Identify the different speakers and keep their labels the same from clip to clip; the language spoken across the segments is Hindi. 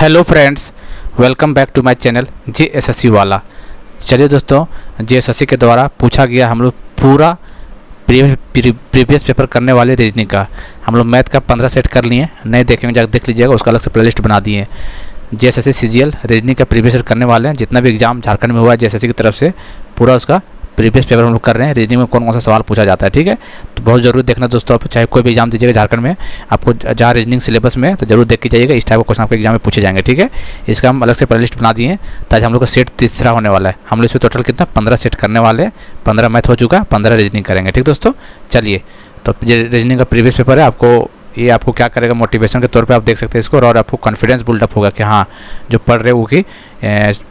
Speaker 1: Hello friends, welcome back to my channel JSSC वाला। चलिए दोस्तों, JSSC के द्वारा पूछा गया हम लोग पूरा प्रीवियस पेपर करने वाले रीजनिंग का हम लोग मैथ का 15 सेट कर लिए। नए देखेंगे जाकर देख लीजिएगा, उसका अलग से प्लेलिस्ट बना दिए। JSSC CGL रीजनिंग का प्रीवियस सेट करने वाले हैं। जितना भी एग्जाम झारखंड में हुआ है JSSC की तरफ से पूरा उसका प्रीवियस पेपर हम लोग कर रहे हैं। रीजनिंग में कौन कौन सा सवाल पूछा जाता है, ठीक है। तो बहुत ज़रूर देखना दोस्तों, आप चाहे कोई भी एग्जाम दीजिएगा झारखंड में, आपको जहाँ रीजनिंग सिलेबस में तो जरूर देख के जाइएगा। इस टाइप का क्वेश्चन आपके एग्जाम में पूछे जाएंगे, ठीक है। इसका हम अलग से प्लेलिस्ट बना दिए हैं ताकि हम लोग का सेट तीसरा होने वाला है। हम लोग इसमें टोटल कितना 15 सेट करने वाले हैं। 15 मैथ हो चुका, 15 रीजनिंग करेंगे, ठीक दोस्तों। चलिए, तो रीजनिंग का प्रीवियस पेपर है। ये आपको क्या करेगा, मोटिवेशन के तौर पे आप देख सकते हैं इसको, और आपको कॉन्फिडेंस बिल्डअप होगा कि हाँ जो पढ़ रहे वो कि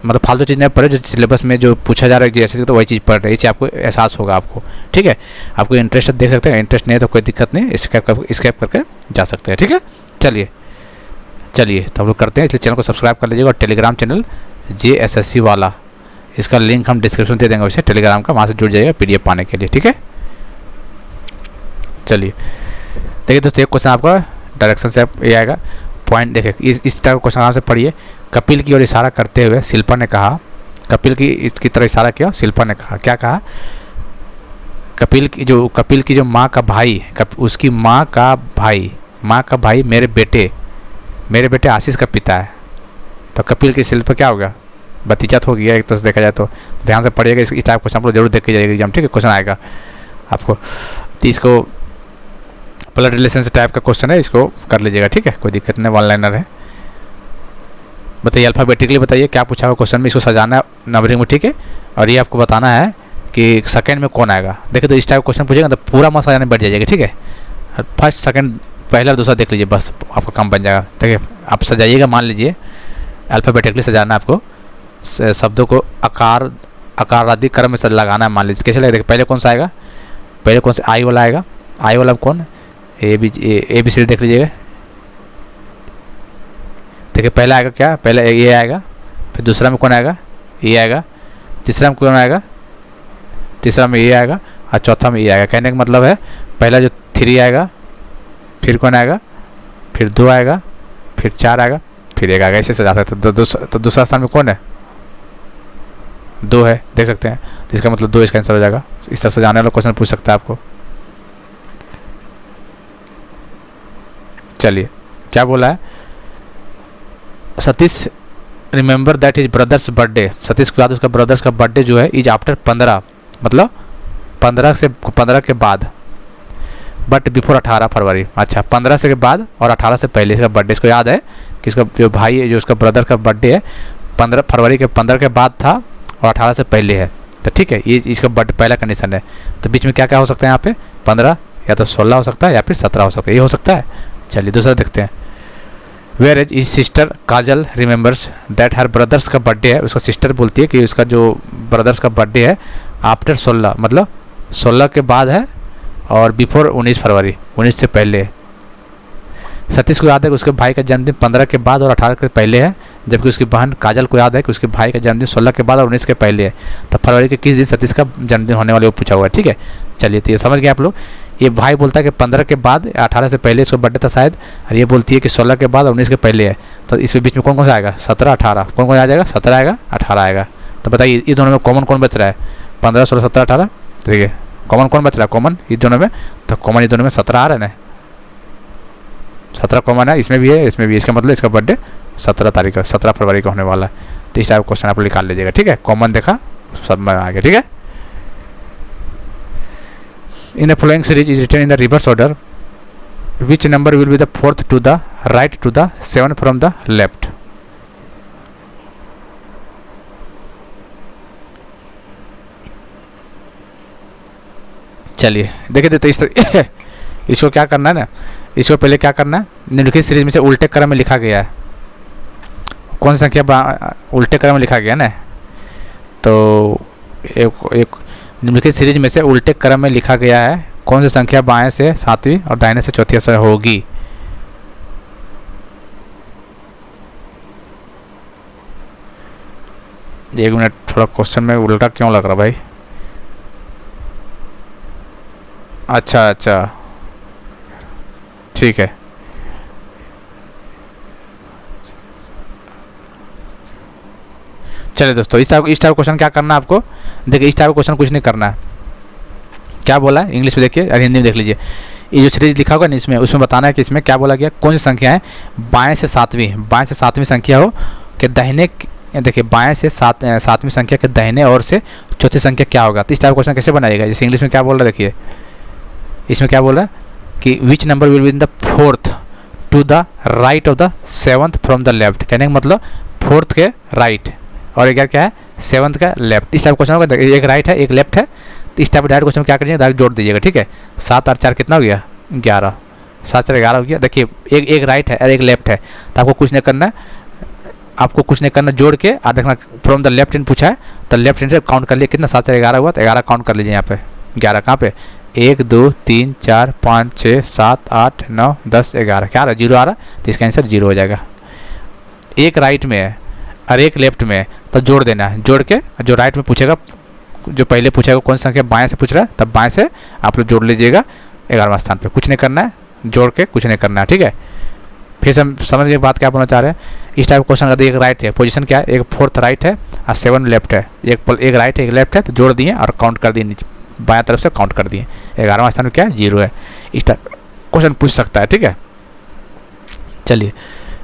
Speaker 1: मतलब फालतू चीज़ नहीं पढ़ रहे, जो सिलेबस में जो पूछा जा रहा है JSSC तो वही चीज़ पढ़ रहे हैं। इससे आपको एहसास होगा आपको, ठीक है। आपको इंटरेस्ट देख सकते हैं, इंटरेस्ट नहीं है तो कोई दिक्कत नहीं, स्कैप करके जा सकते हैं, ठीक है। चलिए तो हम लोग करते हैं। इसलिए चैनल को सब्सक्राइब कर लीजिएगा और टेलीग्राम चैनल JSSC वाला, इसका लिंक हम डिस्क्रिप्शन दे देंगे वैसे टेलीग्राम का, वहाँ से जुड़ जाइएगा PDF पाने के लिए, ठीक है। चलिए देखिए दोस्तों, एक क्वेश्चन आपका डायरेक्शन से ये आएगा। पॉइंट देखिए, इस टाइप का क्वेश्चन आराम से पढ़िए। कपिल की ओर इशारा करते हुए शिल्पा ने कहा, कपिल की इसकी तरह इशारा किया, शिल्पा ने कहा, क्या कहा? कपिल की जो माँ का भाई, उसकी माँ का भाई मेरे बेटे आशीष का पिता है। तो कपिल की शिल्पा क्या होगा? भतीजा हो गया एक तरह से देखा जाए तो। ध्यान से पढ़िएगा, इस टाइप क्वेश्चन आप लोग जरूर देख के जाइएगा एग्जाम, ठीक है। क्वेश्चन आएगा आपको, तो इसको ब्लड रिलेशन से टाइप का क्वेश्चन है, इसको कर लीजिएगा, ठीक है। कोई दिक्कत नहीं, वन लाइनर है। बताइए अल्फ़ाबेटिकली बताइए क्या पूछा हुआ क्वेश्चन में, इसको सजाना है नंबरिंग में, ठीक है। और ये आपको बताना है कि सेकंड में कौन आएगा। देखिए तो इस टाइप क्वेश्चन पूछेगा तो पूरा मत सजाने बैठ जाइएगा, ठीक है। फर्स्ट सेकंड पहला दूसरा देख लीजिए, बस आपका काम बन जाएगा। देखिए आप सजाइएगा, मान लीजिए अल्फ़ाबेटिकली सजाना है आपको, शब्दों को आकार आदि क्रम में लगाना है। मान लीजिए कैसे लगेगा, पहले कौन सा आएगा, पहले कौन सा आई वाला आएगा, आई वाला कौन, ABCD देख लीजिएगा। देखिए पहला आएगा क्या, पहले ये आएगा, फिर दूसरा में कौन आएगा, ये आएगा, तीसरा में कौन आएगा, तीसरा में ये आएगा, और चौथा में ये आएगा। कहने का मतलब है पहला जो 3 आएगा, फिर कौन आएगा, फिर 2 आएगा, फिर 4 आएगा, फिर 1 आएगा। ऐसे सजा सकते हैं। तो दूसरा स्थान में कौन है, 2 है, देख सकते हैं। तो इसका मतलब 2 इसका आंसर हो जाएगा। इस तरह से जाने वाला क्वेश्चन पूछ सकता है आपको। चलिए क्या बोला है, Satish remember that his brothers birthday. Satish को याद उसका ब्रदर्स का बर्थडे जो है इज आफ्टर 15, मतलब 15 के बाद, बट बिफोर 18 फरवरी। अच्छा, 15 से के बाद और 18 से पहले इसका बर्थडे। इसको याद है कि इसका जो भाई है, जो उसका ब्रदर का बर्थडे है 15 फरवरी के 15 के बाद था और 18 से पहले है। तो ठीक है, ये इसका बर्थडे पहला कंडीशन है। तो बीच में क्या क्या हो सकता है यहाँ पे, 15 या तो 16 हो सकता है या फिर 17 हो सकता है, ये हो सकता है। चलिए दूसरा देखते हैं। Where is is sister Kajal remembers that her brother's का बर्थडे है। उसका सिस्टर बोलती है कि उसका जो ब्रदर्स का बर्थडे है आफ्टर 16, मतलब 16 के बाद है और बिफोर 19 फरवरी, 19 से पहले है। सतीश को याद है कि उसके भाई का जन्मदिन 15 के बाद और 18 के पहले है, जबकि उसकी बहन काजल को याद है कि उसके भाई का जन्मदिन 16 के बाद और 19 के पहले है। तो फरवरी के किस दिन सतीश का जन्मदिन होने वाले वो पूछा हुआ है, ठीक है। चलिए तो ये समझ गए आप लोग। ये भाई बोलता है कि 15 के बाद 18 से पहले इसका बर्थडे था शायद, और ये बोलती है कि 16 के बाद और 19 के पहले है। तो इसके बीच में कौन कौन सा आएगा, 17 18, कौन कौन आ जाएगा, 17 आएगा 18 आएगा। तो बताइए इस दोनों में कॉमन कौन बच रहा है, 15 16 17 18, ठीक है। कॉमन कौन बच रहा है, कॉमन इस दोनों में, तो कॉमन इस दोनों में 17 आ रहा है ना, 17 कॉमन है, इसमें भी है इसमें भी। इसका मतलब इसका बर्थडे 17 फरवरी का होने वाला है। तो इस टाइप क्वेश्चन आप निकाल लीजिएगा, ठीक है। कॉमन देखा सब में आ गया, ठीक है। In the following series is written in the reverse order. Which number will be the 4th to the right to the 7th from the left? चलिए देखिए तो इसको क्या करना है ना, इसको पहले क्या करना है, निम्नलिखित सीरीज में से उल्टे क्रम में लिखा गया है। कौन सी संख्या उल्टे क्रम में लिखा गया ना, तो एक निम्नलिखित सीरीज में से उल्टे क्रम में लिखा गया है, कौन सी संख्या बाएं से 7वीं और दाहिने से 4थी असर होगी। एक मिनट, थोड़ा क्वेश्चन में उल्टा क्यों लग रहा भाई। अच्छा ठीक है, चलिए दोस्तों, इस टाइप क्वेश्चन क्या करना है आपको, देखिए इस टाइप का क्वेश्चन कुछ नहीं करना है। क्या बोला है इंग्लिश में देखिए और हिंदी में देख लीजिए। ये जो सीरीज लिखा होगा ना इसमें, उसमें बताना है कि इसमें क्या बोला गया, कौन सी संख्या है बाएं से सातवीं संख्या हो कि दाहिने, देखिए बाएं से सातवीं संख्या के दाहिने और से चौथी संख्या क्या होगा। तो इस टाइप क्वेश्चन कैसे बनाएगा, जैसे इंग्लिश में क्या बोल रहा है देखिए, इसमें क्या बोल रहा है कि which number will be in the fourth to the right of the seventh from the left. कहने का मतलब फोर्थ के राइट और एक क्या है सेवंथ का लेफ्ट। इस टाइप क्वेश्चन होगा, एक राइट है एक लेफ्ट है, तो इस टाइप डायरेक्ट क्वेश्चन क्या करिएगा, डायरेक्ट जोड़ दीजिएगा। ठीक है, 7 और 4 कितना हो गया 11, 7 4 11 हो गया। देखिए एक राइट है और एक लेफ्ट है, तो आपको कुछ नहीं करना है, आपको कुछ नहीं करना, जोड़ के आ देखना फ्रॉम द लेफ्ट हैंड पूछा है तो लेफ्ट हैंड से काउंट कर लिए कितना 7 4 11 हुआ, तो 11 काउंट कर लीजिए यहाँ पे। 11 कहाँ पे 1 2 3 4 5 6 7 8 9 10 11 क्या आ रहा है 0 आ रहा है, तो इसका आंसर 0 हो जाएगा। एक राइट में है और एक लेफ्ट में है तो जोड़ देना है, जोड़ के जो राइट में पूछेगा, जो पहले पूछेगा कौन सा संख्या बाएं से पूछ रहा है, तब बाएं से आप लोग जोड़ लीजिएगा 11वां स्थान पे। कुछ नहीं करना है, जोड़ के कुछ नहीं करना है। ठीक है, फिर से हम समझ गए बात क्या बोलना चाह रहे हैं। इस टाइप क्वेश्चन का एक राइट है, पोजीशन क्या है, एक फोर्थ राइट है और 7 लेफ्ट है, एक राइट है एक लेफ्ट है, तो जोड़ दिए और काउंट कर दिए, नीचे बाएं तरफ से काउंट कर दिए। 11वां स्थान में क्या है 0 है। इस टाइप क्वेश्चन पूछ सकता है। ठीक है, चलिए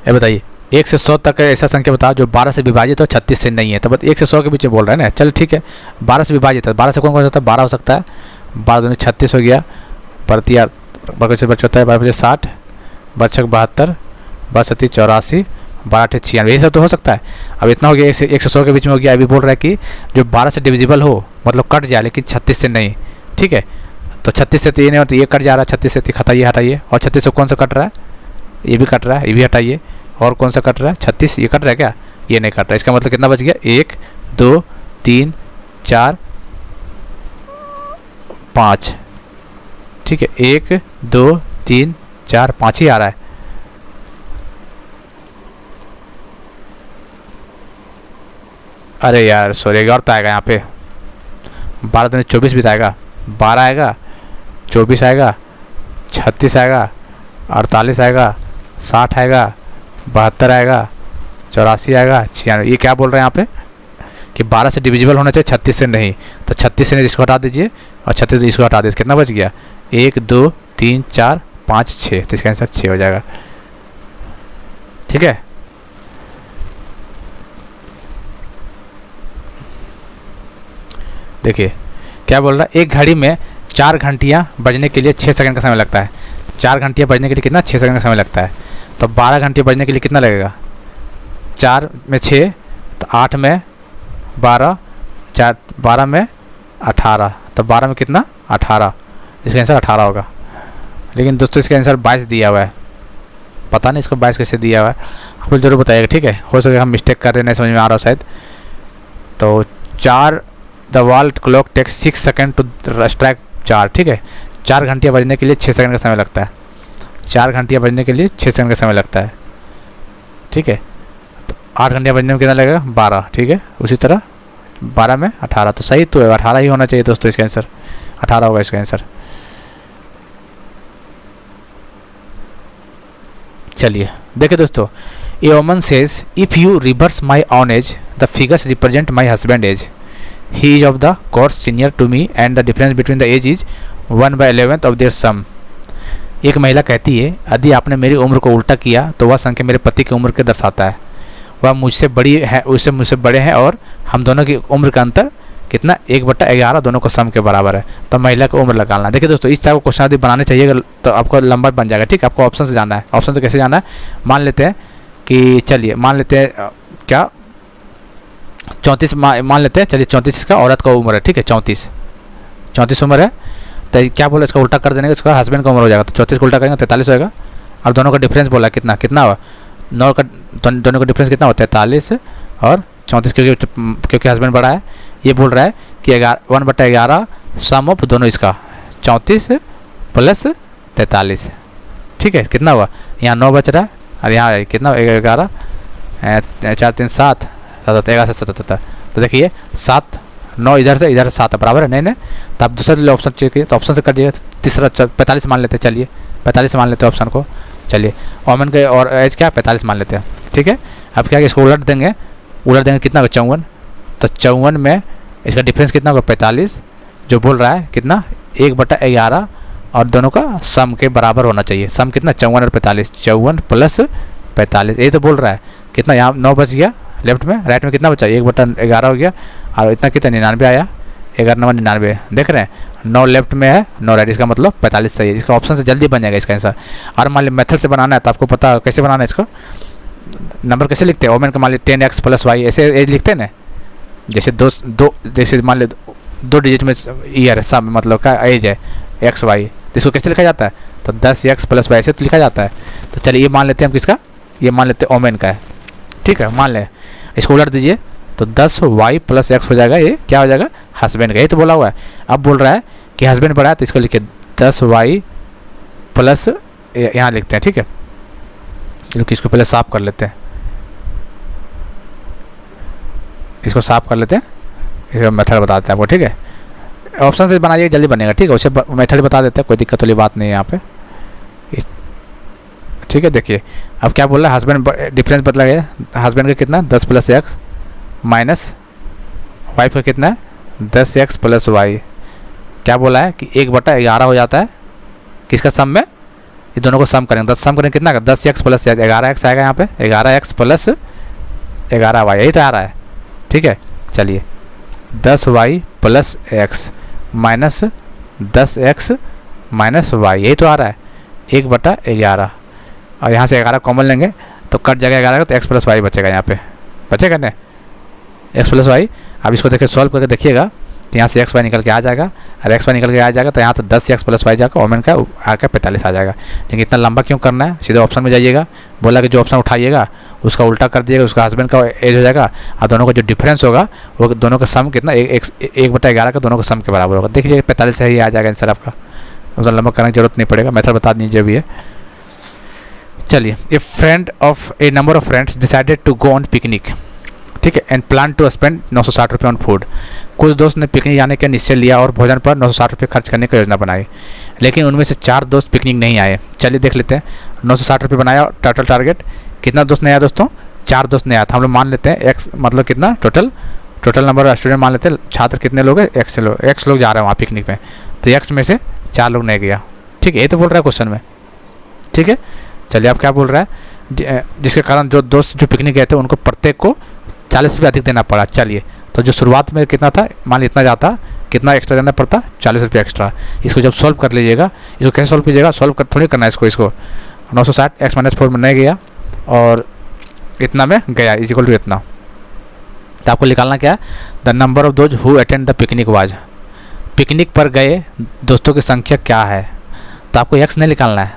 Speaker 1: ये बताइए 1 से 100 तक ऐसा संख्या बताओ जो 12 से विभाजित हो 36 से नहीं है। तो बस 1 से 100 के बीच में बोल रहा है ना, चलो ठीक है। 12 से विभाजित है, 12 से कौन कौन सा होता है, 12 हो सकता है, 12 दूनी 36 हो गया, बरतिया बचता है 12 60, बरछक 72, 12 84, 12 96, यही सब तो हो सकता है। अब इतना हो गया 1 से 100 के बीच में हो गया। अभी बोल रहा है कि जो 12 से डिविजिबल हो मतलब कट जाए, लेकिन 36 से नहीं। ठीक है, तो 36 से तो ये नहीं होता, ये कट जा रहा है, 36 से हटाइए, और 36 से कौन सा कट रहा है, ये भी कट रहा है, ये भी हटाइए, और कौन सा कट रहा है 36, ये कट रहा है क्या, ये नहीं कट रहा है। इसका मतलब कितना बच गया 1 2 3 4 5। ठीक है, 1 2 3 4 5 ही आ रहा है। अरे यार सॉरी, और तो आएगा यहाँ पे 12 दूनी 24 भी आएगा, 12 आएगा, 24 आएगा, 36 आएगा, 48 आएगा, 60 आएगा, 72 आएगा, 84 आएगा, 96। ये क्या बोल रहे हैं यहाँ पे कि 12 से डिविजिबल होना चाहिए 36 से नहीं, तो 36 से नहीं इसको हटा दीजिए और 36 से इसको हटा दीजिए, कितना बच गया 1 2 3 4 5 6, तो इसका आंसर 6 हो जाएगा। ठीक है, देखिए क्या बोल रहा है, एक घड़ी में 4 घंटियाँ बजने के लिए 6 सेकंड का समय लगता है। 4 घंटियाँ बजने के लिए कितना 6 सेकंड का समय लगता है, तो 12 घंटे बजने के लिए कितना लगेगा, 4 में 6 तो 8 में 12, 4 12 में 18, तो 12 में कितना 18, इसका आंसर 18 होगा। लेकिन दोस्तों इसका आंसर 22 दिया हुआ है, पता नहीं इसको 22 कैसे दिया हुआ है, आप लोग जरूर बताइएगा। ठीक है, हो सके हम मिस्टेक कर रहे हैं, नहीं समझ में आ रहा शायद। तो 4 the wall clock takes 6 second to strike 4। ठीक है, 4 घंटियाँ बजने के लिए 6 सेकंड का समय लगता है, 4 घंटियाँ बजने के लिए 6 सेकंड का समय लगता है। ठीक है, तो 8 घंटियाँ बजने में कितना लगेगा 12। ठीक है, उसी तरह 12 में 18, तो सही तो है 18 ही होना चाहिए दोस्तों, इसका आंसर 18 होगा इसका आंसर। चलिए देखिए दोस्तों, a woman says if you reverse my own age the figures represent my husband age, he is of the course senior to me and the difference between the age is 1/11 of their sum. एक महिला कहती है यदि आपने मेरी उम्र को उल्टा किया तो वह संख्या मेरे पति की उम्र के दर्शाता है, वह मुझसे बड़ी है, उससे मुझसे बड़े हैं और हम दोनों की उम्र का अंतर कितना 1/11 दोनों को सम के बराबर है। तो महिला की उम्र निकालना। देखिए दोस्तों, इस टाइप का क्वेश्चन यदि बनाने चाहिए तो आपको लंबा बन जाएगा। ठीक है, आपको ऑप्शन से जाना है। ऑप्शन से कैसे जाना है, मान लेते हैं कि चलिए मान लेते हैं क्या 34 मान लेते हैं, चलिए 34 इसका औरत का उम्र है। ठीक है, 34 उम्र है, तो क्या बोला इसका उल्टा कर देने का, इसका हस्बैंड का उम्र हो जाएगा, तो 34 को उल्टा करेंगे 43 होएगा। और दोनों का डिफरेंस बोला कितना हुआ 9 का, दोनों का डिफरेंस कितना होता है 43 और 34, क्योंकि हस्बैंड बड़ा है। ये बोल रहा है कि 1/11 सम ऑफ दोनों इसका 34 प्लस 43। ठीक है, कितना हुआ, यहाँ 9 बच रहा है और यहाँ कितना 11, 4 3 7 11 से 77। तो देखिए 7 9 इधर से 7 बराबर है, नहीं तो आप दूसरे ऑप्शन चाहिए तो ऑप्शन से कर दीजिए। तीसरा 45 मान लेते हैं, चलिए 45 मान लेते हैं ऑप्शन को। चलिए वोमेन के और एज क्या 45 मान लेते हैं। ठीक है, अब क्या इसको उलट देंगे कितना 54, तो 54 में इसका डिफरेंस कितना होगा 45, जो बोल रहा है कितना 1/11 और दोनों का सम के बराबर होना चाहिए। सम कितना 54 और 45, 54 प्लस 45, यही तो बोल रहा है। कितना यहाँ 9 बच गया लेफ्ट में, राइट में कितना बचा 1/11 हो गया और इतना कितना 99 आया, 11×99 देख रहे हैं, 9 लेफ्ट में है 9 राइट, इसका मतलब 45 सही है। इसका ऑप्शन से जल्दी बन जाएगा इसका आंसर। और मान ली मेथड से बनाना है तो आपको पता कैसे बनाना है इसको, नंबर कैसे लिखते हैं ओमेन का, मान ली 10x + y ऐसे एज लिखते हैं ना, जैसे दो जैसे मान ली 2 डिजिट में ईयर सब मतलब का एज है एक्स वाई, तो इसको कैसे लिखा जाता है, तो 10x + y ऐसे तो लिखा जाता है। तो चलिए ये मान लेते हैं हम किसका, ये मान लेते हैं ओमेन का है, ठीक है। मान लें इसको उलट दीजिए तो 10y + x हो जाएगा, ये क्या हो जाएगा हस्बैंड का, ये तो बोला हुआ है। अब बोल रहा है कि हस्बैंड बढ़ा है तो इसको लिखिए 10y प्लस यहाँ लिखते हैं, ठीक है। क्योंकि इसको पहले साफ कर लेते हैं, इसको साफ कर लेते हैं, इसका मेथड बताते हैं आपको, ठीक है। ऑप्शन से बनाइए जल्दी बनेगा, ठीक है। उसे मेथड बता देते हैं, कोई दिक्कत वाली बात नहीं है यहाँ पे, ठीक है। देखिए अब क्या बोल रहा है, हस्बैंड डिफरेंस बदला गया, हस्बैंड का कितना 10 + x माइनस वाइफ का कितना है 10x + y, क्या बोला है कि 1/11 हो जाता है किसका सम में, ये दोनों को सम करेंगे, 10 सम करेंगे कितना का 10x + 11x आएगा यहाँ पे, 11x + 11y, यही तो आ रहा है, ठीक है। चलिए 10y + x minus 10x - y, यही तो आ रहा है 1/11, और यहाँ से 11 कॉमन लेंगे तो कट जाएगा 11 तो x + y बचेगा, यहाँ पे बचेगा ना x + y। अब इसको देखिए सॉल्व करके देखिएगा तो यहाँ से x y निकल के आ जाएगा, और x y निकल के आ जाएगा तो यहाँ तो 10x + y जाकर ओमेन का आकर 45 आ जाएगा। लेकिन इतना लंबा क्यों करना है, सीधे ऑप्शन में जाइएगा, बोला कि जो ऑप्शन उठाइएगा उसका उल्टा कर दिएगा, उसका हस्बैंड का एज हो जाएगा, और दोनों का जो डिफरेंस होगा वो दोनों का सम कितना 1/11 का दोनों का सम के बराबर होगा। देखिए 45 से ही आ जाएगा आंसर आपका, उसका लंबा करने की जरूरत नहीं पड़ेगा, मेथड बता दीजिए भी है। चलिए a number of friends decided to go on picnic, ठीक है, एंड प्लान टू स्पेंड 960 रुपये ऑन फूड। कुछ दोस्त ने पिकनिक जाने का निश्चय लिया और भोजन पर 960 रुपये खर्च करने की योजना बनाई, लेकिन उनमें से 4 दोस्त पिकनिक नहीं आए। चलिए देख लेते हैं, 960 रुपये बनाया टोटल टारगेट, कितना दोस्त नहीं आया दोस्तों, 4 दोस्त नहीं आया था। हम लोग मान लेते हैं x मतलब कितना टोटल नंबर ऑफ स्टूडेंट मान लेते हैं, छात्र कितने लोग हैं x लोग जा रहे हैं वहाँ पिकनिक में, तो x में से 4 लोग नहीं गया, ठीक है, ये तो बोल रहा है क्वेश्चन में, ठीक है। चलिए अब क्या बोल रहा है, जिसके कारण जो दोस्त जो पिकनिक गए थे उनको प्रत्येक को 40 रुपये अधिक देना पड़ा। चलिए तो जो शुरुआत में कितना था, मान इतना जाता, कितना एक्स्ट्रा देना पड़ता 40 रुपये एक्स्ट्रा। इसको जब सॉल्व कर लीजिएगा, इसको कैसे सॉल्व कीजिएगा, सॉल्व कर थोड़ी करना है इसको 960 x - 4 में नहीं गया और इतना में गया इक्वल टू इतना, तो आपको निकालना क्या है, the number of those who attend the picnic was, picnic पर गए दोस्तों की संख्या क्या है, तो आपको x नहीं निकालना है,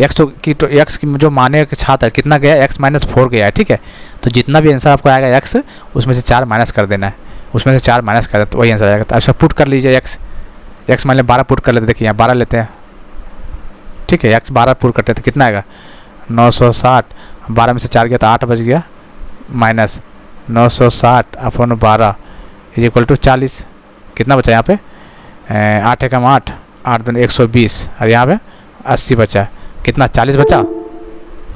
Speaker 1: x की जो माने के छात्र कितना गया x - 4 गया है, ठीक है। तो जितना भी आंसर आपको आएगा x उसमें से 4 माइनस कर देना है, उसमें से 4 माइनस कर देना तो वही आंसर आएगा। तो अच्छा पुट कर लीजिए x मान लिया 12 पुट कर लेते, देखिए यहाँ 12 लेते हैं, ठीक है, x 12 पुट करते हैं तो कितना आएगा 960, 12 में से 4 गया तो 8 बच गया, माइनस 960 / 12 = 40, कितना बचा यहाँ पे 8 एकम 8, 8 दूनी 120, और यहाँ पे 80 बचा, कितना 40 बचा,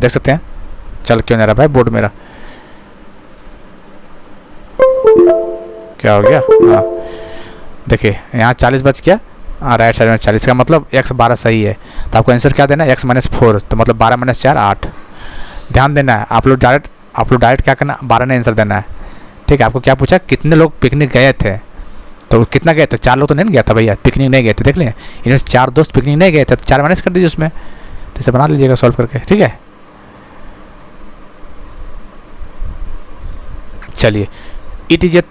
Speaker 1: देख सकते हैं। चल क्यों नहीं रहा भाई बोर्ड मेरा, क्या हो गया, हाँ देखिए यहाँ 40 बच गया, राइट साइड में 40 का मतलब x 12 सही है। तो आपको आंसर क्या देना है x - 4, तो मतलब 12 - 4 8। ध्यान देना है, आप लोग डायरेक्ट क्या करना 12 ने आंसर देना है, ठीक है। आपको क्या पूछा कितने लोग पिकनिक गए थे, तो कितना गए थे, 4 लोग तो नहीं गया था भैया, पिकनिक नहीं गए थे, देख लें इन्हें 4 दोस्त पिकनिक नहीं गए थे, तो 4 माइनस कर दीजिए उसमें, तो इसे बना लीजिएगा सॉल्व करके, ठीक है। चलिए it is a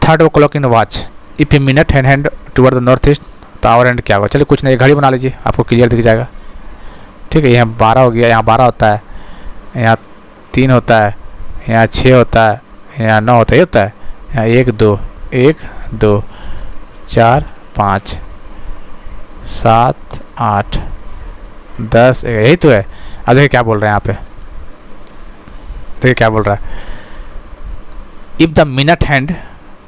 Speaker 1: 3 o'clock in watch, if a minute hand toward the north east, तो आवर हैंड क्या होगा, चलिए कुछ नहीं घड़ी बना लीजिए, आपको क्लियर दिख जाएगा, ठीक है। यहाँ 12 हो गया, यहाँ 12 होता है, यहाँ 3 होता है, यहाँ 6 होता है, यहाँ 9 होता है, ये होता है, यहाँ 1 2 4 5 7 8 10, यही तो है। अब देखिए क्या बोल रहे हैं यहाँ पे, देखिए क्या बोल रहा है, इफ़ द मिनट हैंड,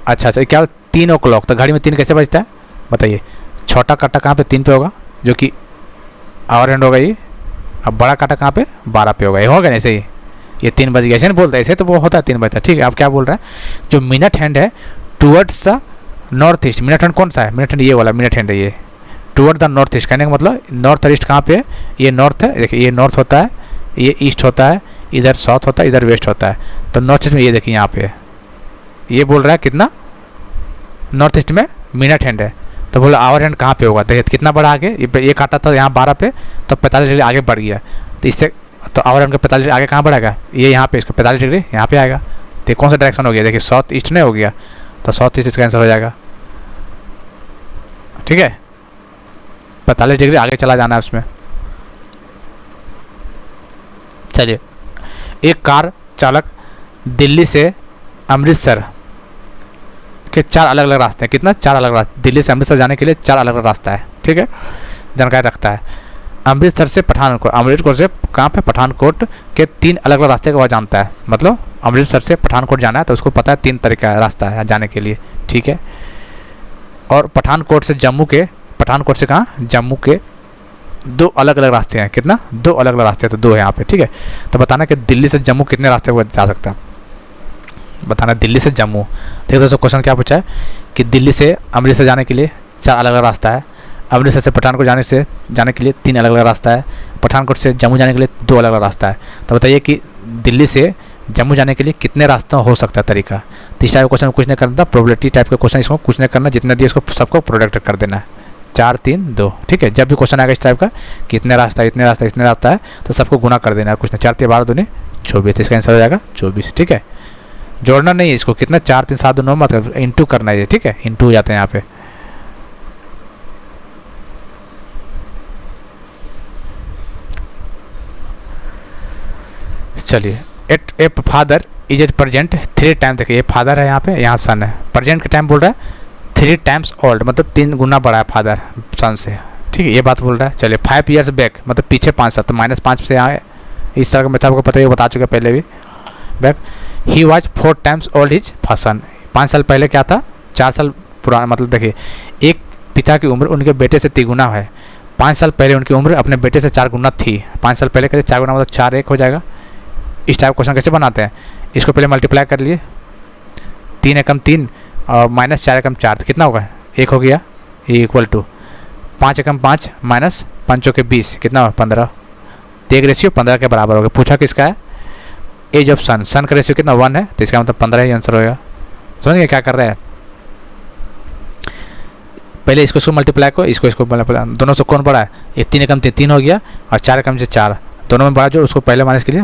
Speaker 1: अच्छा क्या 3 o'clock, तो घड़ी में 3 कैसे बजता है बताइए, छोटा काटा कहाँ पे 3 पे होगा जो कि आवर हैंड होगा ये, अब बड़ा काटा कहाँ पे 12 पे होगा, ये होगा नहीं सही, ये 3 बज गया, ऐसे नहीं बोलता, ऐसे तो वो होता है 3 बजता, ठीक है। अब क्या बोल रहा है, जो मिनट हैंड है towards the north east, minute hand कौन सा है, मिनट हैंड ये वाला मिनट हैंड है, ये टूवर्ड द नॉर्थ ईस्ट, कहने का मतलब नॉर्थ और ईस्ट कहाँ पे है, ये नॉर्थ है, देखिए ये नॉर्थ होता है, ये ईस्ट होता है, इधर साउथ होता है, इधर वेस्ट होता है, तो नॉर्थ ईस्ट में ये देखिए यहाँ पे है, ये बोल रहा है कितना, नॉर्थ ईस्ट में मिनट हैंड है, तो बोला आवर हैंड कहाँ पे होगा, देखिए कितना बढ़ा आगे, ये काटा था यहाँ 12 पे, तो 45 डिग्री आगे बढ़ गया, तो इससे तो आवर हैंड का 45 डिग्री आगे कहाँ बढ़ेगा, ये यहाँ पे, इसका 45 डिग्री यहाँ पे आएगा, तो कौन सा डायरेक्शन हो गया, देखिए साउथ ईस्ट नहीं हो गया, तो साउथ ईस्ट इसका आंसर हो जाएगा, ठीक है। 45 डिग्री आगे चला जाना है उसमें। चलिए, एक कार चालक दिल्ली से अमृतसर के 4 अलग अलग रास्ते हैं, कितना, 4 अलग रास्ते, दिल्ली से अमृतसर जाने के लिए 4 अलग अलग रास्ता है, ठीक है, जानकारी रखता है। अमृतसर से पठानकोट, अमृतसर से कहाँ पे, पठानकोट के 3 अलग अलग रास्ते का वह जानता है, मतलब अमृतसर से पठानकोट जाना है तो उसको पता है 3 तरीका रास्ता है जाने के लिए, ठीक है। और पठानकोट से जम्मू के, पठानकोट से कहाँ, जम्मू के 2 अलग अलग रास्ते हैं, कितना, 2 अलग अलग रास्ते हैं, तो 2 है यहाँ पे, ठीक है। तो बताना कि दिल्ली से जम्मू कितने रास्ते पर जा सकता है, बताना दिल्ली से जम्मू। देखो दोस्तों क्वेश्चन क्या पूछा है कि दिल्ली से अमृतसर जाने के लिए 4 अलग अलग रास्ता है, अमृतसर से पठानकोट जाने के लिए 3 अलग अलग रास्ता है, पठानकोट से जम्मू जाने के लिए 2 अलग अलग रास्ता है, तो बताइए कि दिल्ली से जम्मू जाने के लिए कितने रास्तों हो सकता है तरीका। तो इस टाइप का क्वेश्चन कुछ नहीं करना, प्रोबेबिलिटी टाइप का क्वेश्चन इसको कुछ नहीं करना, जितने दिए इसको सबको प्रोडक्ट कर देना है, 4 3 2, ठीक है। जब भी क्वेश्चन आएगा इस टाइप का कि इतने रास्ता इतने रास्ता इतने रास्ता है, तो सबको गुना कर देना है, कुछ नहीं, 4 3 12 दूनी 24, इसका आंसर हो जाएगा 24, ठीक है। जोड़ना नहीं है इसको, कितना, 4 3 7 2 9 मत, इंटू करना है, ठीक है, इंटू हो जाते हैं यहाँ पे। चलिए, at a father is at present 3 time, देखिए ये फादर है यहाँ पे, यहाँ सन है, प्रेजेंट के टाइम बोल रहा है 3 टाइम्स ओल्ड, मतलब 3 गुना बड़ा है फादर सन से, ठीक है, ये बात बोल रहा है। चलिए 5 ईयर्स बैक, मतलब पीछे 5 साल, तो -5 से आए, इस तरह का मेथड को पता है, बता चुका पहले भी। Back he was 4 times old his son, 5 साल पहले क्या था, 4 साल पुराना, मतलब देखिए एक पिता की उम्र उनके बेटे से 3 गुना है, 5 साल पहले उनकी उम्र अपने बेटे से 4 गुना थी, 5 साल पहले कैसे 4 गुना, मतलब 4 1 हो जाएगा। इस टाइप क्वेश्चन कैसे बनाते हैं, इसको पहले मल्टीप्लाई कर लिए, 3 एकम 3 और -4 एकम 4, तो कितना होगा, 1 हो गया, ये इक्वल टू 5 एकम 5 माइनस 5 के 20, कितना होगा 15, तो एक रेशियो 15 के बराबर हो गया। पूछा किसका है, एज ऑफ सन, सन का रेशियो कितना 1 है, तो इसका मतलब 15 ही आंसर होगा। समझ गए क्या कर रहे हैं, पहले इसको मल्टीप्लाई को इसको मल्टीप्लाई, दोनों से कौन बड़ा है, ये 3 एकम 3 हो गया, और 4 एकम से 4, दोनों में बड़ा जो उसको पहले माइनस के लिए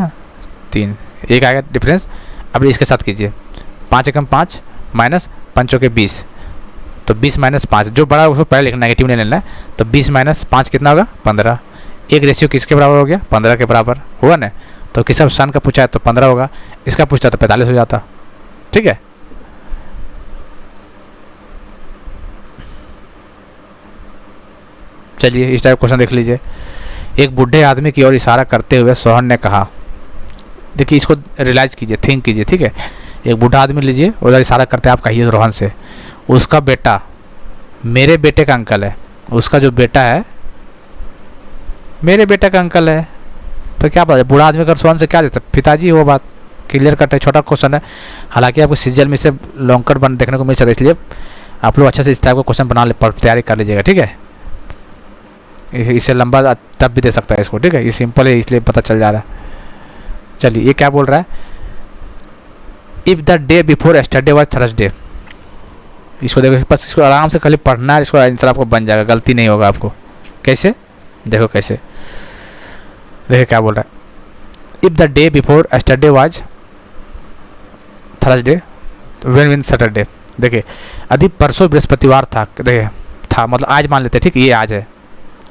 Speaker 1: 3, एक आएगा डिफरेंस। अब इसके साथ कीजिए, 5 एकम 5 माइनस 5 के 20, तो 20 माइनस 5, जो बड़ा उसको पहले लिखना, नेगेटिव नहीं लेना है, तो 20 माइनस 5 कितना होगा 15, एक रेशियो किसके बराबर हो गया 15 के बराबर हुआ ना। तो किसी सन का पूछा है तो 15 होगा, इसका पूछता तो 45 हो जाता, ठीक है। चलिए इस टाइप क्वेश्चन देख लीजिए, एक बूढ़े आदमी की ओर इशारा करते हुए सोहन ने कहा, देखिए इसको रियलाइज कीजिए, थिंक कीजिए, ठीक है। एक बूढ़ा आदमी लीजिए, उधर इशारा करते हैं, आप कहिए रोहन से, उसका बेटा मेरे बेटे का अंकल है, उसका जो बेटा है मेरे बेटे का अंकल है, तो क्या बात है, बूढ़ा आदमी अगर सोहन से क्या देता, पिताजी, वो बात क्लियर कट है, छोटा क्वेश्चन है। हालांकि आपको सीजल में से लॉन्ग कट बन देखने को मिल सकता है, इसलिए आप लोग अच्छे से इस टाइप का क्वेश्चन बना ले, तैयारी कर लीजिएगा, ठीक है। इससे लंबा तब भी दे सकता है इसको, ठीक है, ये सिंपल है इसलिए पता चल जा रहा है। चलिए ये क्या बोल रहा है, if the day before yesterday was Thursday, इसको देखो, बस इसको आराम से खाली पढ़ना है, इसको आंसर आपको बन जाएगा, गलती नहीं होगा आपको। कैसे, देखो कैसे, देखिए क्या बोल रहा है, if the day before yesterday was Thursday when Saturday, देखिए यदि परसों बृहस्पतिवार था, देखिए था मतलब आज मान लेते हैं, ठीक है, ये आज है,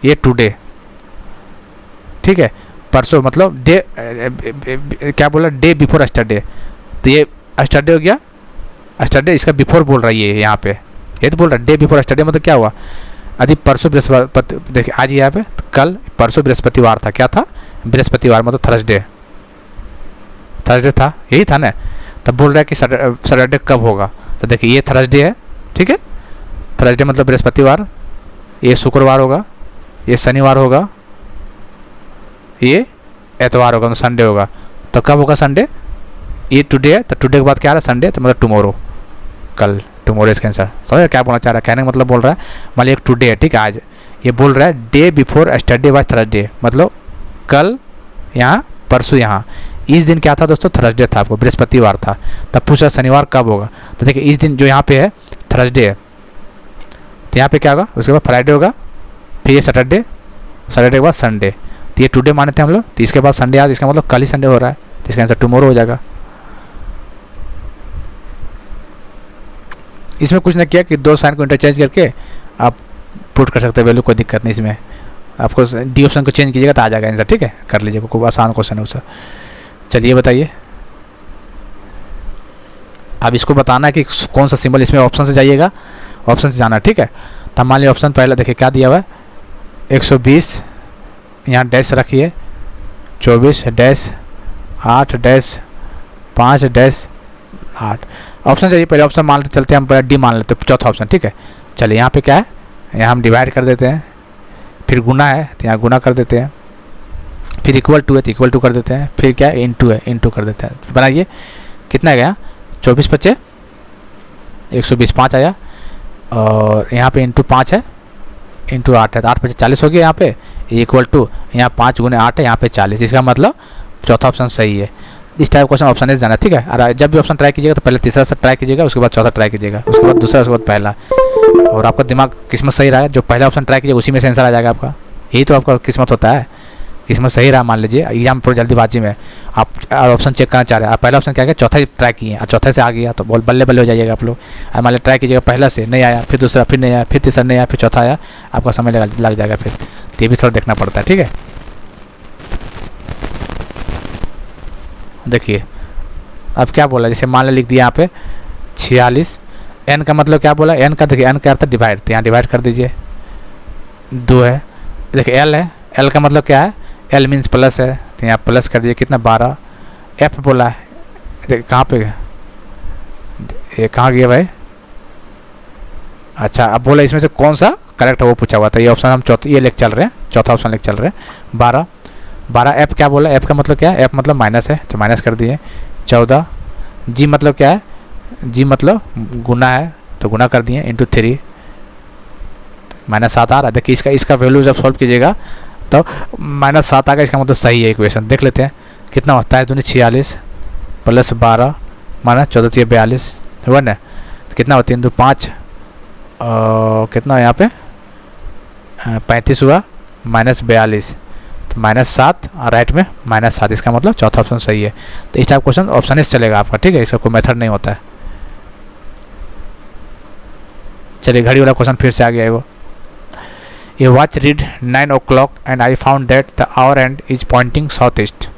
Speaker 1: ये टुडे, ठीक है, परसों मतलब डे, क्या बोला, डे बिफोर एस्टरडे, तो ये एस्टरडे हो गया, एस्टरडे इसका बिफोर बोल रहा है ये यहाँ पे, ये तो बोल रहा है डे बिफोर एस्टरडे, मतलब क्या हुआ, यदि परसों बृहस्पति, देखिए आज यहाँ पे, कल परसों बृहस्पतिवार था, क्या था बृहस्पतिवार, मतलब थर्सडे, थर्सडे था, यही था ना, तब बोल रहा है कि सैटरडे कब होगा, तो देखिए ये थर्सडे है, ठीक है, थर्सडे मतलब बृहस्पतिवार, ये शुक्रवार होगा, ये शनिवार होगा, ये एतवार होगा, संडे होगा, तो कब होगा संडे, ये टुडे है तो टुडे के बाद क्या आ रहा है संडे, तो मतलब टुमारो, कल, टुमारो इसका आंसर। समझ क्या बोलना चाह रहा है, कहने का मतलब बोल रहा है मान लीजिए एक टुडे है, ठीक है, आज ये बोल रहा है day before yesterday was Thursday, मतलब कल यहाँ परसों यहाँ, इस दिन क्या था दोस्तों, थर्सडे था, आपको बृहस्पतिवार था। तब पूछा शनिवार कब होगा, तो देखिए इस दिन जो यहाँ पे है थर्सडे है, तो यहाँ पे क्या होगा, उसके बाद फ्राइडे होगा, फिर ये सैटरडे, सैटरडे के बाद संडे, तो ये टुडे माने थे हम लोग, तो इसके बाद संडे आज, इसका मतलब कल ही संडे हो रहा है, तो इसका आंसर टुमारो हो जाएगा। इसमें कुछ नहीं किया कि दो साइन को इंटरचेंज करके आप पुट कर सकते हैं वैल्यू, कोई दिक्कत नहीं इसमें। आपको डी ऑप्शन को चेंज कीजिएगा तो आ जाएगा आंसर, ठीक है, कर लीजिएगा, कोई आसान क्वेश्चन है उससे। चलिए बताइए, अब इसको बताना है कि कौन सा सिंबल, इसमें ऑप्शन से जाइएगा, ऑप्शन से जाना, ठीक है। तो मान लीजिए ऑप्शन पहला देखिए क्या दिया हुआ है, 120 यहाँ डैश रखिए, 24 डैश 8 डैश 5 डैश 8, ऑप्शन चाहिए, पहले ऑप्शन मान लेते चलते हैं, हम पहले डी मान लेते हैं, चौथा ऑप्शन, ठीक है। चलिए यहाँ पे क्या है, यहाँ हम डिवाइड कर देते हैं, फिर गुना है तो यहाँ गुना कर देते हैं, फिर इक्वल टू है तो इक्वल टू कर देते हैं, फिर क्या है इनटू है, इनटू कर देते हैं। बनाइए कितना गया, 24 बचे 120, 5 आया, और यहाँ पे इंटू 5 है, इंटू 8 है, तो 8 बचे 40 हो गया यहाँ पे, इक्वल टू यहाँ 5 गुने 8 है, यहाँ पे 40, इसका मतलब चौथा ऑप्शन सही है। इस टाइप क्वेश्चन ऑप्शन से जाना, ठीक है। और जब भी ऑप्शन ट्राई कीजिएगा तो पहले तीसरा से ट्राई कीजिएगा, उसके बाद चौथा ट्राई कीजिएगा, उसके बाद दूसरा, उसके बाद पहला, और आपका दिमाग किस्मत सही रहा है, जो पहला ऑप्शन ट्राई कीजिएगा उसी में से आंसर आ जाएगा आपका, यही तो आपका किस्मत होता है। किस्मत सही रहा, मान लीजिए एग्जाम पर जल्दीबाजी में आप ऑप्शन चेक करना चाह रहे हैं, आप पहला ऑप्शन क्या किया, चौथा ही ट्राई किए और चौथे से आ गया तो बहुत बल्ले बल्ले हो जाइएगा आप लोग। और मान लीजिए ट्राई कीजिएगा पहला से नहीं आया, फिर दूसरा, फिर नहीं आया, फिर तीसरा नहीं आया, फिर चौथा आया, आपका समय लग जाएगा फिर, तो ये भी थोड़ा देखना पड़ता है, ठीक है। देखिए अब क्या बोला, जैसे मान लो लिख दिया यहाँ पे 46, एन का मतलब क्या बोला, एन का देखिए एन का अर्थ डिवाइड, तो यहाँ डिवाइड कर दीजिए, 2 है, देखिए एल है, एल का मतलब क्या है, एल मीन्स प्लस है, तो यहाँ प्लस कर दीजिए, कितना 12, एफ बोला है, देखिए कहाँ पे ये कहाँ गया भाई, अच्छा अब बोला इसमें से कौन सा करेक्ट है वो पूछा हुआ था, ये ऑप्शन हम चौथा ये लेके चल रहे हैं, चौथा ऑप्शन लेके चल रहे हैं। 12 एफ क्या बोला, एफ का मतलब क्या है, एफ मतलब माइनस है तो माइनस कर दिए। 14 जी मतलब क्या है, जी मतलब गुना है तो गुना कर दिए, इंटू 3 -7 आ रहा है। देखिए इसका वैल्यू जब सॉल्व कीजिएगा तो -7 आ गया, इसका मतलब सही है इक्वेशन। देख लेते हैं कितना होता है, 2 46 + 12 -14 42 हुआ ना, तो कितना होती है, 5 कितना यहाँ पे 35 हुआ, -42 तो -7 और राइट में -7, इसका मतलब चौथा ऑप्शन सही है। तो इस टाइप क्वेश्चन ऑप्शन से चलेगा आपका, ठीक है, इसका कोई मेथड नहीं होता है। चलिए घड़ी वाला क्वेश्चन फिर से आ गया है वो, ये watch read 9 o'clock and I found that the our and is pointing south east.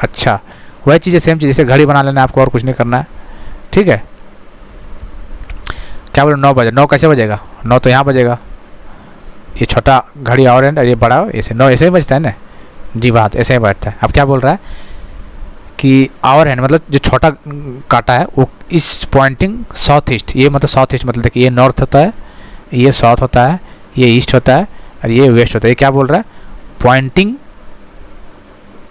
Speaker 1: अच्छा वही चीज़ है, सेम चीज़, जैसे घड़ी बना लेना है आपको, और कुछ नहीं करना है, ठीक है। क्या बोले 9 बजे, 9 कैसे बजेगा, 9 तो यहाँ बजेगा, ये छोटा घड़ी आवर एंड और ये बड़ा ऐसे 9 ऐसे ही बजता है ना जी, बात ऐसे ही बैठता है। अब क्या बोल रहा है कि आवर हैंड मतलब जो छोटा काटा है वो इस पॉइंटिंग साउथ ईस्ट, ये मतलब साउथ ईस्ट मतलब देखिए ये नॉर्थ होता है, ये साउथ होता है, ये ईस्ट होता है और ये वेस्ट होता है। ये क्या बोल रहा है, पॉइंटिंग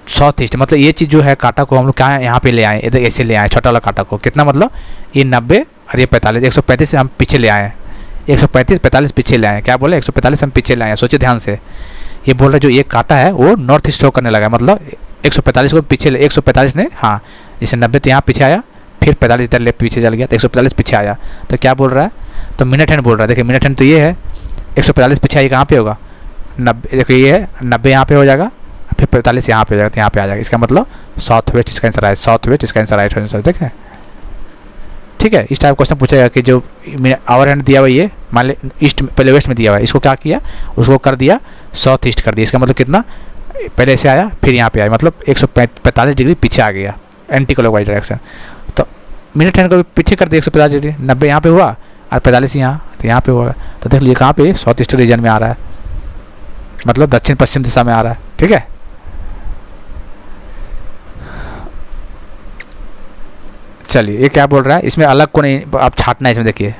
Speaker 1: साउथ ईस्ट, मतलब ये चीज़ जो है काटा को हम लोग क्या यहाँ पे ले आए, इधर ऐसे ले आए छोटा वाला काटा को, कितना मतलब ये 90 और ये 45, 135 हम पीछे ले आए, 135 45 पीछे ले आए। क्या बोले 145 हम पीछे ले आए, सोचिए ध्यान से। ये बोल रहे जो ये काटा है वो नॉर्थ ईस्ट शो करने लगा, मतलब 145 को पीछे 145 ने, हाँ जैसे 90 तो यहाँ पीछे आया, फिर 45 इधर ले पीछे चल गया, तो 145 पीछे आया। तो क्या बोल रहा है, तो मिनट हैंड बोल रहा है। देखिए मिनट हैंड तो ये है, 145 पीछे आई कहाँ पे होगा, 90, देखिए ये है 90 यहाँ पे हो जाएगा, फिर 45 यहाँ पे हो जाएगा, तो यहाँ पे आ जाएगा। इसका मतलब साउथ वेस्ट इसका आंसर है, साउथ वेस्ट इसका आंसर राइट आंसर, देखें ठीक है। इस टाइप क्वेश्चन पूछेगा कि जो आवर हैंड दिया हुआ ये मान ली ईस्ट पहले वेस्ट में दिया हुआ है, इसको क्या किया, उसको कर दिया साउथ ईस्ट कर दिया। इसका मतलब कितना, पहले से आया फिर यहाँ पे आया, मतलब 145 डिग्री पीछे आ गया, एंटी क्लॉकवाइज डायरेक्शन। तो मिनट हैंड को पीछे कर दिया 145 डिग्री, 90 यहाँ पे हुआ और 45 यहाँ, तो यहाँ पे हुआ। तो देख लीजिए कहाँ पे साउथ ईस्ट रीजन में आ रहा है, मतलब दक्षिण पश्चिम दिशा में आ रहा है, ठीक है। चलिए ये क्या बोल रहा है, इसमें अलग को नहीं आप छाटना है, इसमें देखिए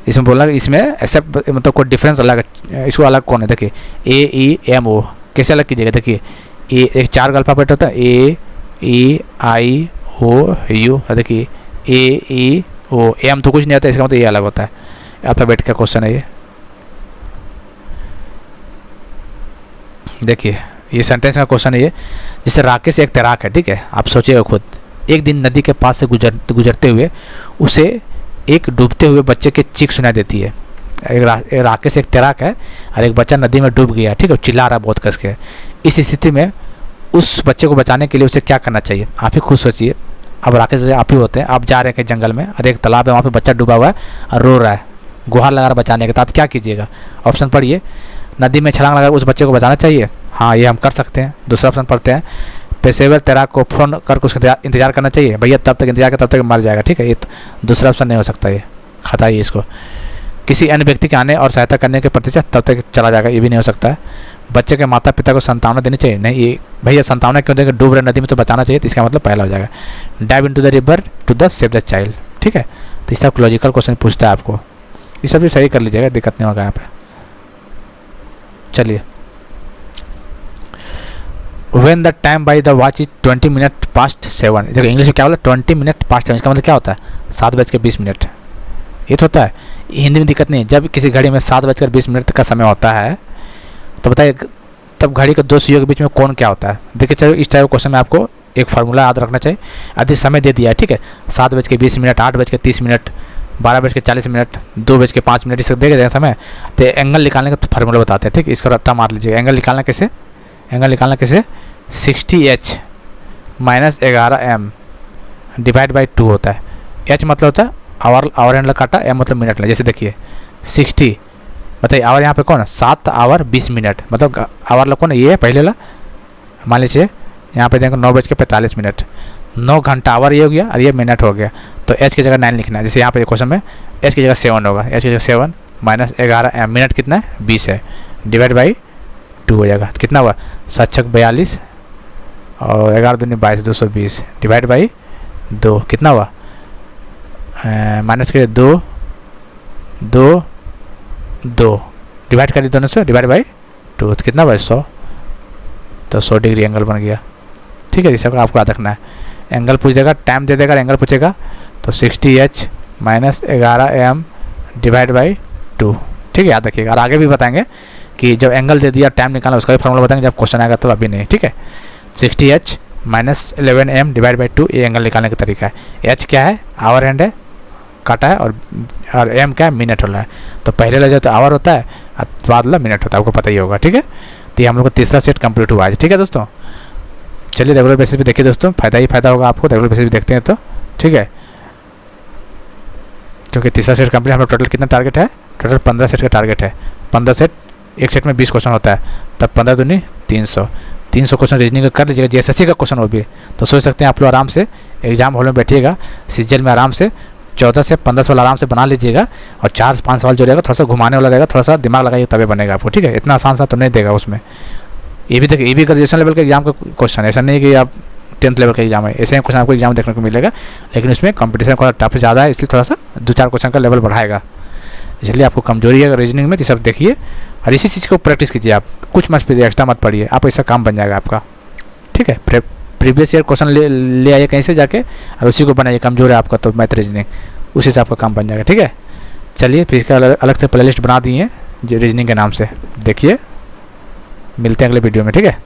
Speaker 1: इसमें बोला इसमें एक्सेप्ट मतलब कोई डिफरेंस अलग है, इसको अलग कौन है, देखिए ए ई एम ओ कैसे अलग कीजिएगा। देखिए ए एक 4 का अल्फ़ाबेट होता है, ए ई आई ओ यू, देखिए ए ई ओ, एम तो कुछ नहीं होता, इसका मतलब ये अलग होता है। अल्फ़ाबेट का क्वेश्चन है ये। देखिए ये सेंटेंस का क्वेश्चन है ये। जैसे राकेश एक तैराक है, ठीक है, आप सोचिएगा खुद। एक दिन नदी के पास से गुजरते हुए उसे एक डूबते हुए बच्चे की चीख सुनाई देती है। एक राकेश एक तैराक है और एक बच्चा नदी में डूब गया, ठीक है, चिल्ला रहा बहुत कस के। इस स्थिति में उस बच्चे को बचाने के लिए उसे क्या करना चाहिए? आप ही खुद सोचिए। अब राकेश आप ही होते हैं, आप जा रहे हैं कहीं जंगल में और एक तालाब है, वहाँ पे बच्चा डूबा हुआ है और रो रहा है, गुहार लगा रहा बचाने का, तो आप क्या कीजिएगा? ऑप्शन पढ़िए। नदी में छलांग लगा उस बच्चे को बचाना चाहिए, हाँ ये हम कर सकते हैं। दूसरा ऑप्शन पढ़ते हैं, पेशेवर तैराक को फ़ोन करके उसका इंतजार करना चाहिए, भैया तब तक इंतजार कर, तब तक मर जाएगा, ठीक है। ये दूसरा ऑप्शन नहीं हो सकता, ये हटाइए इसको। किसी अन्य व्यक्ति के आने और सहायता करने के प्रतीक्षा तब तक चला जाएगा, ये भी नहीं हो सकता है। बच्चे के माता पिता को संतावना देनी चाहिए, नहीं ये भैया संतावना क्यों देंगे, डूब रहे नदी में तो बचाना चाहिए, तो इसका मतलब पहला हो जाएगा। Dive into the river to the save the child, ठीक है। तो इस तरह लॉजिकल क्वेश्चन पूछता है आपको, ये सब भी सही कर लीजिएगा, दिक्कत नहीं होगा यहाँ पे। चलिए, When the time by the watch is 20 minutes past 7, देखो इंग्लिश में क्या बोला, 20 मिनट पास्ट 7, इसका मतलब क्या होता है? 7:20। ये तो होता है। हिंदी में दिक्कत नहीं है, जब किसी घड़ी में 7:20 तक का समय होता है तो बताइए तब घड़ी के दो सुइयों के बीच में कौन क्या होता है? देखिए चलो, इस टाइप क्वेश्चन में आपको एक फार्मूला याद रखना चाहिए। अधिक समय दे दिया है, ठीक है, 7:20, 8:30, 12:40, 2:05, इसे दे गए समय, तो एंगल निकालने का फार्मूला बताते हैं, ठीक है। इसका रट्टा मार लीजिए। एंगल निकालना कैसे? 60h minus 11m divide by 2 होता है। h मतलब होता है आवर हैंड काटा, m मतलब मिनट। जैसे देखिए 60, बताइए आवर यहाँ पे कौन है? 7:20, मतलब आवर कौन है? ये पहले ला, मान लीजिए यहाँ पे देखो 9:45, 9 घंटा आवर ये हो गया और ये मिनट हो गया, तो h की जगह 9 लिखना है। जैसे यहाँ पे क्वेश्चन में h की जगह 7 होगा, h की जगह 7 माइनस 11m, मिनट कितना है? 20 है, डिवाइड बाई 2 हो जाएगा। कितना हुआ? 7×6 = 42 और 11×2 = 22, 220 डिवाइड बाई 2 कितना हुआ? माइनस के 2 डिवाइड कर दी दोनों से, डिवाइड बाई 2 तो कितना हुआ? 100। तो 100 डिग्री एंगल बन गया, ठीक है। इसे आपको याद रखना है। एंगल पूछेगा, टाइम दे देगा, एंगल पूछेगा, तो 60h minus 11m divide by 2, ठीक है, याद रखिएगा। और आगे भी बताएंगे कि जब एंगल दे दिया टाइम निकालना, उसका भी फार्मूला बताएंगे जब क्वेश्चन आएगा, तो अभी नहीं, ठीक है। 60h minus 11m divide by 2 ये एंगल निकालने का तरीका है। h क्या है? आवर हैंड है, काटा है, और m क्या है? मिनट होना है। तो पहले लगे तो आवर होता है और बाद ला मिनट होता है, आपको पता ही होगा, ठीक है। तो ये हम लोग को तीसरा सेट कंप्लीट हुआ है, ठीक है दोस्तों। चलिए रेगुलर बेसिस पे देखिए दोस्तों, फ़ायदा ही फ़ायदा होगा आपको, रेगुलर बेसिस पे देखते हैं तो, ठीक है। क्योंकि तीसरा सेट कंप्लीट, हम लोग टोटल कितना टारगेट है? टोटल 15 सेट का टारगेट है। 15 सेट, एक सेट में 20 क्वेश्चन होता है, तब 15 दूनी 300 क्वेश्चन रीजनिंग का कर लीजिएगा। जीएसएससी का क्वेश्चन वो भी, तो सोच सकते हैं आप लोग आराम से एग्जाम हॉल में बैठिएगा, सीजीएल में आराम से 14 से 15 सवाल आराम से बना लीजिएगा, और 4-5 सवाल जो रहेगा थोड़ा सा घुमाने वाला रहेगा, थोड़ा सा दिमाग लगाइए तभी बनेगा आपको, ठीक है। इतना आसान सा तो नहीं देगा उसमें। ये भी देखिए, ये भी ग्रेजुएशन लेवल के एग्जाम का क्वेश्चन है, ऐसा नहीं कि आप 10th लेवल का एग्जाम है, ऐसे ही क्वेश्चन आपको एग्जाम देखने को मिलेगा, लेकिन उसमें कंपटीशन थोड़ा टफ ज़्यादा है, इसलिए थोड़ा सा 2-4 क्वेश्चन का लेवल बढ़ाएगा। इसलिए आपको कमजोरी है रीजनिंग में, तो सब देखिए और इसी चीज़ को प्रैक्टिस कीजिए। आप कुछ मत पढ़िए, एक्स्ट्रा मत पढ़िए, आप ऐसा काम बन जाएगा आपका, ठीक है। प्रीवियस ईयर क्वेश्चन ले आइए कहीं से जाके और उसी को बनाइए। कमजोर है आपका तो मैथ रीजनिंग, उसी से आपका काम बन जाएगा, ठीक है। चलिए फिर इसका अलग से प्लेलिस्ट बना दिए रीजनिंग के नाम से, देखिए। मिलते हैं अगले वीडियो में, ठीक है।